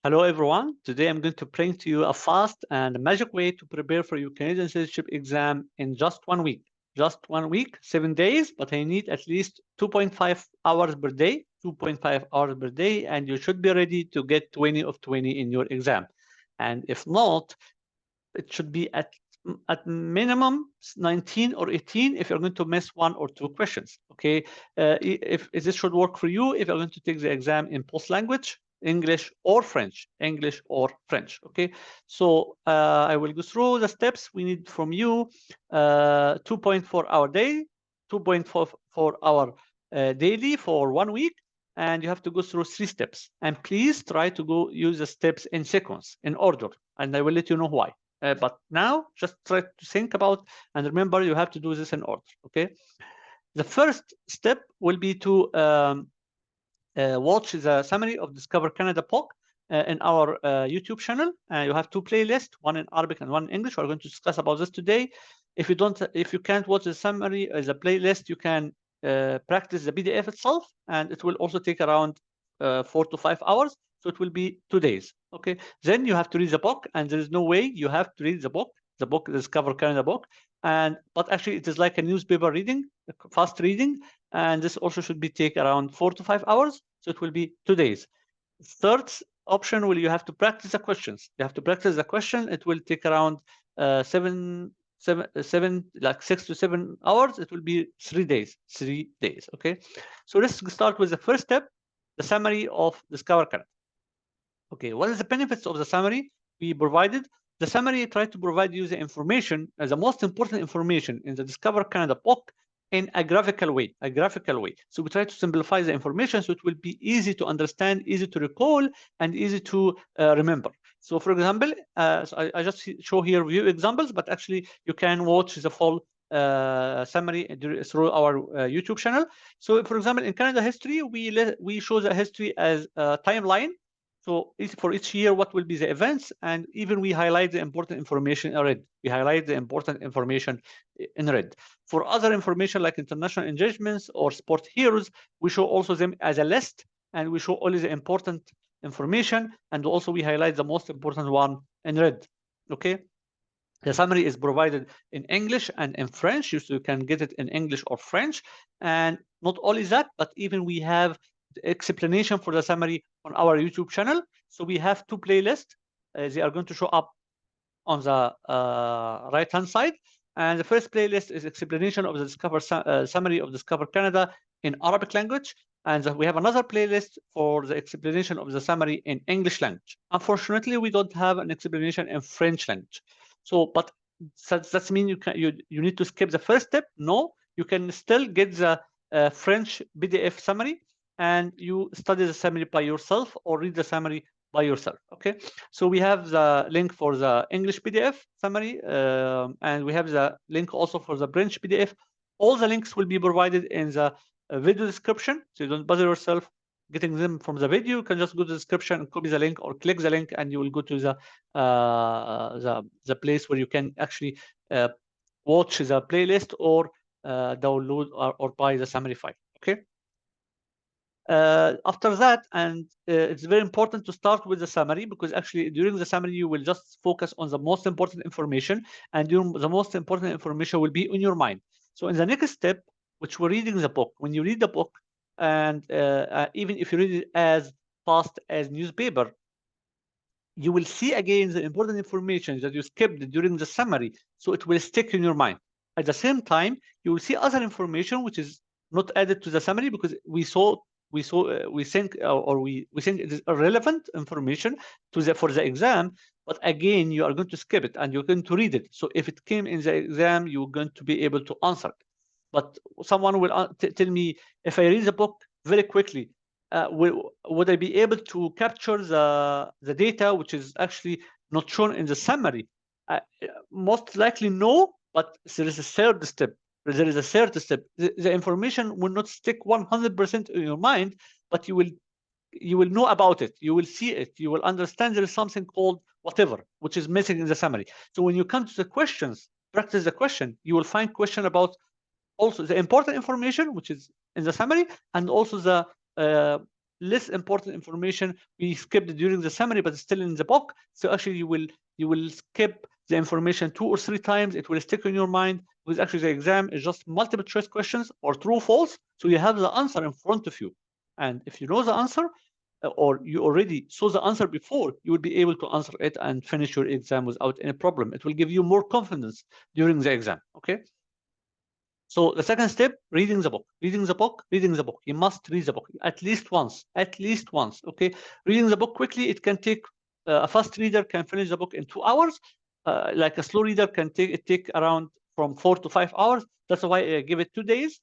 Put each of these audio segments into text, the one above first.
Hello, everyone. Today I'm going to bring to you a fast and magic way to prepare for your Canadian citizenship exam in just 1 week. Just 1 week, 7 days, but I need at least 2.5 hours per day, 2.5 hours per day, and you should be ready to get 20 of 20 in your exam. And if not, it should be at minimum 19 or 18 if you're going to miss 1 or 2 questions. Okay, if this should work for you, if you're going to take the exam in post language, English or French, English or French. Okay, so I will go through the steps we need from you. 2.4 hour day, 2.4 hour daily for 1 week, and you have to go through 3 steps. And please try to go use the steps in sequence, in order, and I will let you know why. But now just try to think about and remember you have to do this in order. Okay, the first step will be to watch the summary of Discover Canada POC in our YouTube channel. You have 2 playlists, one in Arabic and one in English. We're going to discuss about this today. If you can't watch the summary as a playlist, you can practice the PDF itself, and it will also take around 4 to 5 hours. So it will be 2 days. Okay. Then you have to read the book, and there is no way you have to read the book. The book, the Discover Canada book, but actually it is like a newspaper reading, fast reading, and this also should be take around 4 to 5 hours. So it will be 2 days. Third option will you have to practice the questions. You have to practice the question. It will take around 6 to 7 hours. It will be 3 days. 3 days. Okay. So let's start with the first step, the summary of Discover Canada. Okay, what is the benefits of the summary we provided? The summary tried to provide you the information, the most important information in the Discover Canada book in a graphical way, So we try to simplify the information so it will be easy to understand, easy to recall, and easy to remember. So for example, so I just show here few examples, but actually you can watch the full summary through our YouTube channel. So for example, in Canada history, we show the history as a timeline. So for each year, what will be the events, and even we highlight the important information in red. We highlight the important information in red. For other information like international engagements or sport heroes, we show also them as a list, and we show only the important information, and also we highlight the most important one in red. Okay. The summary is provided in English and in French, so you can get it in English or French. And not only that, but even we have the explanation for the summary on our YouTube channel. So we have 2 playlists. They are going to show up on the right-hand side. And the first playlist is explanation of the summary of Discover Canada in Arabic language. And we have another playlist for the explanation of the summary in English language. Unfortunately, we don't have an explanation in French language. So, but that means you need to skip the first step? No, you can still get the French PDF summary, and you study the summary by yourself or read the summary by yourself. Okay, so we have the link for the English PDF summary, and we have the link also for the French PDF. All the links will be provided in the video description, so you don't bother yourself getting them from the video. You can just go to the description and copy the link or click the link, and you will go to the place where you can actually watch the playlist or download or buy the summary file. Okay. After that, and it's very important to start with the summary, because actually during the summary you will just focus on the most important information, and the most important information will be in your mind. So in the next step, which we're reading the book, when you read the book, and even if you read it as fast as newspaper, you will see again the important information that you skipped during the summary, so it will stick in your mind. At the same time, you will see other information which is not added to the summary because we think it is irrelevant information for the exam, but again you are going to skip it and you're going to read it. So if it came in the exam, you're going to be able to answer it. But someone will tell me, if I read the book very quickly, would I be able to capture the data which is actually not shown in the summary? Most likely no, but there is a third step. The information will not stick 100% in your mind, but you will know about it. You will see it. You will understand there is something called whatever, which is missing in the summary. So when you come to the questions, practice the question. You will find question about also the important information, which is in the summary, and also the less important information we skipped during the summary, but it's still in the book. So actually, you will skip the information 2 or 3 times. It will stick in your mind, because actually the exam is just multiple choice questions or true false. So you have the answer in front of you, and if you know the answer, or you already saw the answer before, you will be able to answer it and finish your exam without any problem. It will give you more confidence during the exam. Okay. So the second step, reading the book, reading the book, reading the book. You must read the book at least once, okay? Reading the book quickly, it can take, a fast reader can finish the book in 2 hours. Like a slow reader can take around from 4 to 5 hours. That's why I give it 2 days.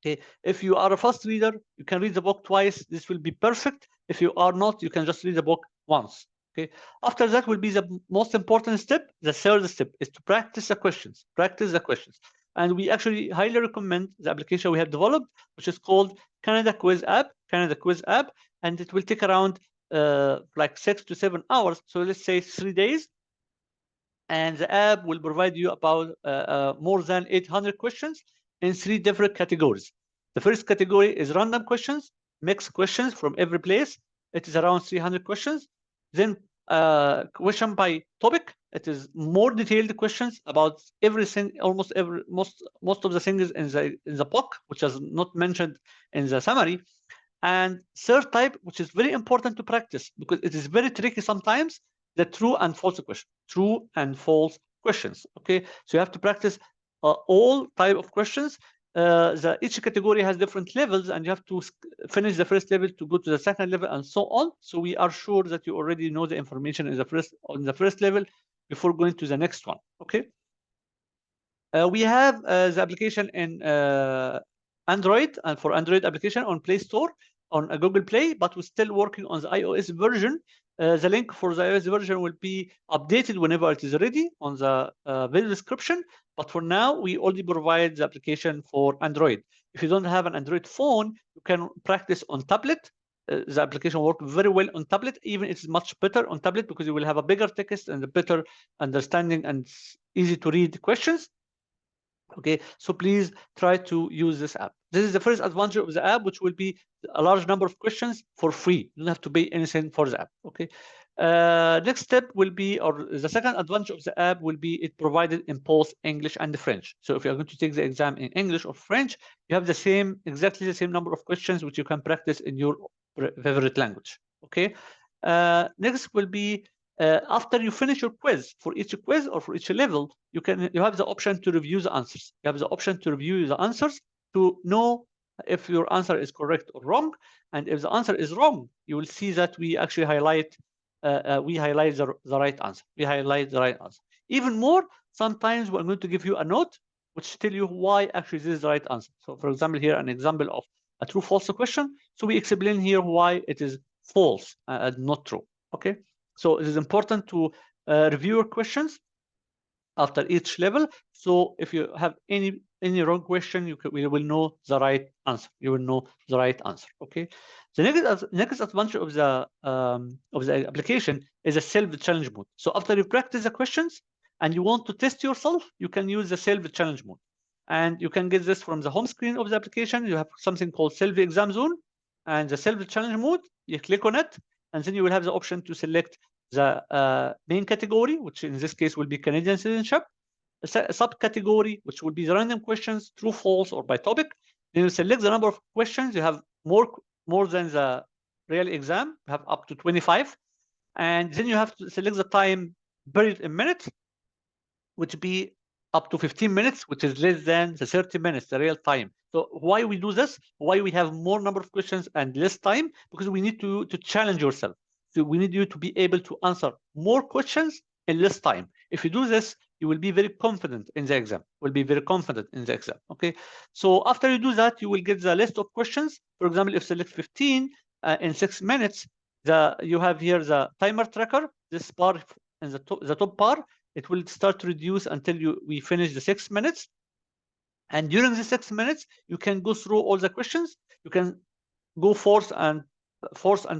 Okay, if you are a fast reader, you can read the book twice. This will be perfect. If you are not, you can just read the book once. Okay. After that will be the most important step. The third step is to practice the questions. Practice the questions. And we actually highly recommend the application we have developed, which is called Canada Quiz App. Canada Quiz App, and it will take around like 6 to 7 hours. So let's say 3 days. And the app will provide you about more than 800 questions in 3 different categories. The first category is random questions, mixed questions from every place. It is around 300 questions. Then question by topic. It is more detailed questions about everything, most of the things in the book, which is not mentioned in the summary. And third type, which is very important to practice because it is very tricky sometimes, the true and false question. True and false questions. Okay, so you have to practice all type of questions. Each category has different levels, and you have to finish the first level to go to the second level, and so on. So we are sure that you already know the information on the first level before going to the next one. Okay. We have the application in Android, and for Android application on Play Store, on Google Play, but we're still working on the iOS version. The link for the iOS version will be updated whenever it is ready on the video description. But for now, we only provide the application for Android. If you don't have an Android phone, you can practice on tablet. The application works very well on tablet. Even it's much better on tablet because you will have a bigger text and a better understanding and easy to read questions. Okay, so please try to use this app. This is the first advantage of the app, which will be a large number of questions for free. You don't have to pay anything for the app. Okay. Next step will be, or the second advantage of the app will be, it provided in both English and French. So if you're going to take the exam in English or French, you have exactly the same number of questions which you can practice in your favorite language. Okay. Next will be, after you finish your quiz, for each quiz or for each level, you have the option to review the answers. You have the option to review the answers to know if your answer is correct or wrong. And if the answer is wrong, you will see that we actually highlight the right answer. We highlight the right answer. Even more, sometimes we're going to give you a note which tell you why actually this is the right answer. So for example, here an example of a true-false question. So we explain here why it is false and not true. Okay. So it is important to review your questions after each level. So if you have any wrong question, we will know the right answer. You will know the right answer. Okay. The next advantage of the application is a self-challenge mode. So after you practice the questions and you want to test yourself, you can use the self-challenge mode. And you can get this from the home screen of the application. You have something called self-exam zone, and the self-challenge mode. You click on it, and then you will have the option to select the main category, which in this case will be Canadian citizenship, a subcategory, which will be the random questions, true, false, or by topic. Then you select the number of questions. You have more than the real exam. You have up to 25. And then you have to select the time buried in minutes, which be up to 15 minutes, which is less than the 30 minutes, the real time. So why we do this? Why we have more number of questions and less time? Because we need to challenge yourself. So we need you to be able to answer more questions in less time. If you do this, you will be very confident in the exam. Okay. So after you do that, you will get the list of questions. For example, if select 15 in 6 minutes, you have here the timer tracker. This bar in the top bar, it will start to reduce until we finish the 6 minutes. And during the 6 minutes, you can go through all the questions. You can go forth and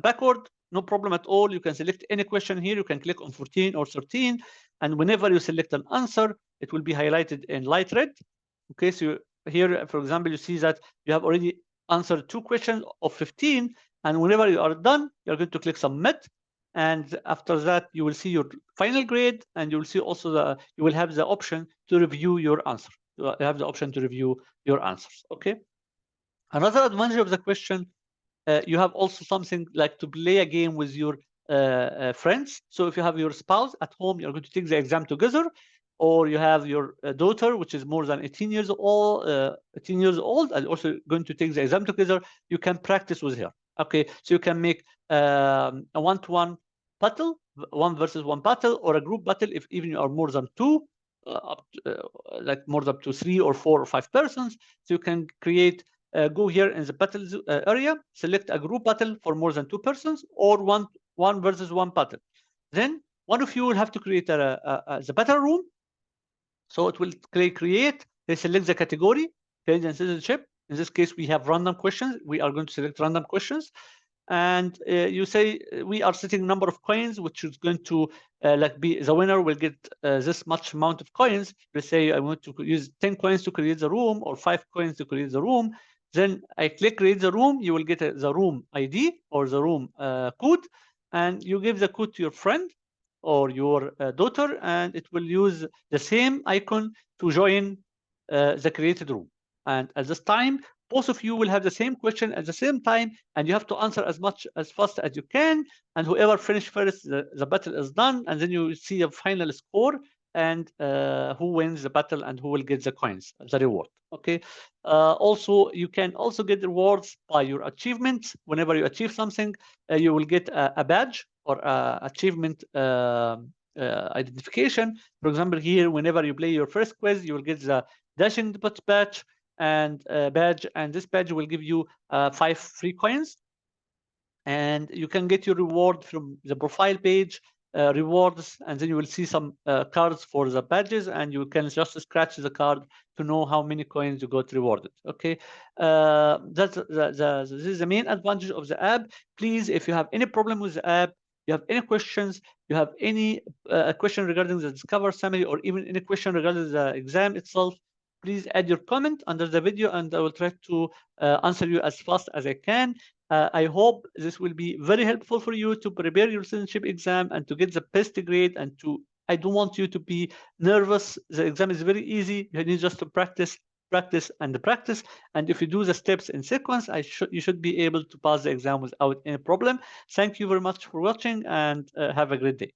backward, no problem at all. You can select any question here. You can click on 14 or 13. And whenever you select an answer, it will be highlighted in light red. Okay, so here, for example, you see that you have already answered 2 questions of 15. And whenever you are done, you're going to click submit. And after that, you will see your final grade, and you will see also you will have the option to review your answer. You have the option to review your answers. Okay. Another advantage of the question, you have also something like to play a game with your friends. So if you have your spouse at home, you're going to take the exam together, or you have your daughter, which is more than 18 years old, and also going to take the exam together, you can practice with her. Okay, so you can make a one-to-one battle, one versus one battle, or a group battle if even you are more than two, like more than up to 3 or 4 or 5 persons. So you can create go here in the battle area, select a group battle for more than 2 persons, or one versus one battle. Then one of you will have to create the battle room. So it will create, they select the category, Canadian citizenship. In this case, we have random questions. We are going to select random questions. And you say we are setting number of coins, which is going to like be the winner will get this much amount of coins. Let's say I want to use 10 coins to create the room, or 5 coins to create the room. Then I click create the room. You will get the room ID or the room code, and you give the code to your friend or your daughter, and it will use the same icon to join the created room. And at this time, both of you will have the same question at the same time, and you have to answer as fast as you can. And whoever finishes first, the battle is done, and then you see a final score and who wins the battle and who will get the coins, the reward. Okay. Also, you can also get rewards by your achievements. Whenever you achieve something, you will get a badge or achievement identification. For example, here, whenever you play your first quiz, you will get the dashing badge, and this badge will give you 5 free coins. And you can get your reward from the profile page, rewards, and then you will see some cards for the badges, and you can just scratch the card to know how many coins you got rewarded. Okay, this is the main advantage of the app. Please, if you have any problem with the app, you have any questions, you have any question regarding the Discover summary, or even any question regarding the exam itself, please add your comment under the video, and I will try to answer you as fast as I can. I hope this will be very helpful for you to prepare your citizenship exam and to get the best grade. And I don't want you to be nervous. The exam is very easy. You need just to practice, practice, and practice. And if you do the steps in sequence, you should be able to pass the exam without any problem. Thank you very much for watching, and have a great day.